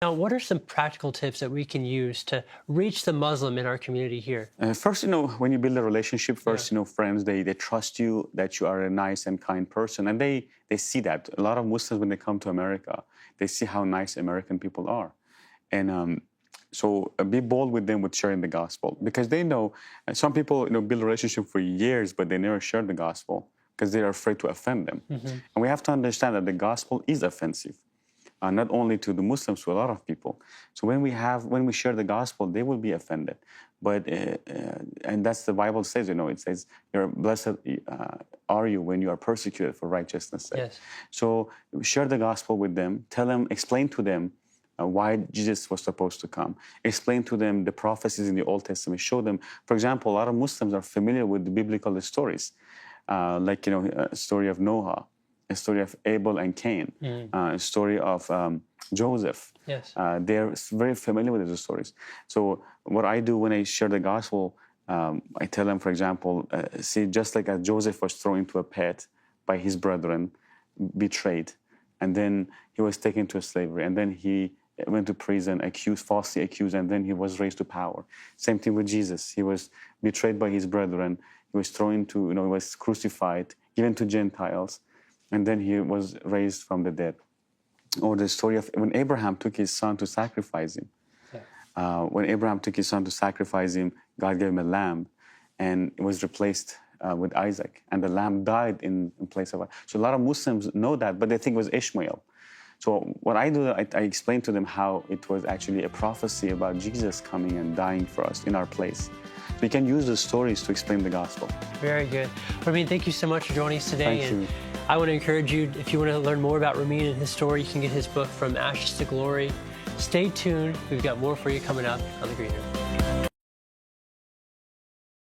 Now, what are some practical tips that we can use to reach the Muslim in our community here? First, when you build a relationship, Yeah. first, friends, they trust you, that you are a nice and kind person. And they see that. A lot of Muslims, when they come to America, they see how nice American people are. And so be bold with them with sharing the gospel. Because they know, some people, build a relationship for years, but they never share the gospel because they're afraid to offend them. And we have to understand that the gospel is offensive. Not only to the Muslims, to a lot of people. So when we share the gospel, they will be offended. But and that's the Bible says, it says, "You're blessed are you when you are persecuted for righteousness' sake." Yes. So share the gospel with them. Tell them, explain to them why Jesus was supposed to come. Explain to them the prophecies in the Old Testament. Show them, for example, a lot of Muslims are familiar with the biblical stories, like a story of Noah, a story of Abel and Cain, a story of Joseph. Yes. They're very familiar with those stories. So what I do when I share the gospel, I tell them, for example, see, just like as Joseph was thrown into a pit by his brethren, betrayed, and then he was taken to slavery, and then he went to prison, falsely accused, and then he was raised to power. Same thing with Jesus. He was betrayed by his brethren. He was thrown into, he was crucified, given to Gentiles, and then he was raised from the dead. Or the story of when Abraham took his son to sacrifice him. Yeah. When Abraham took his son to sacrifice him, God gave him a lamb, and it was replaced with Isaac. And the lamb died in place of Isaac. So a lot of Muslims know that, but they think it was Ishmael. So what I do, I explain to them how it was actually a prophecy about Jesus coming and dying for us in our place. So you can use the stories to explain the gospel. Very good. Ramin, thank you so much for joining us today. Thank you. I want to encourage you, if you want to learn more about Ramin and his story, you can get his book, From Ashes to Glory. Stay tuned. We've got more for you coming up on The Green Room.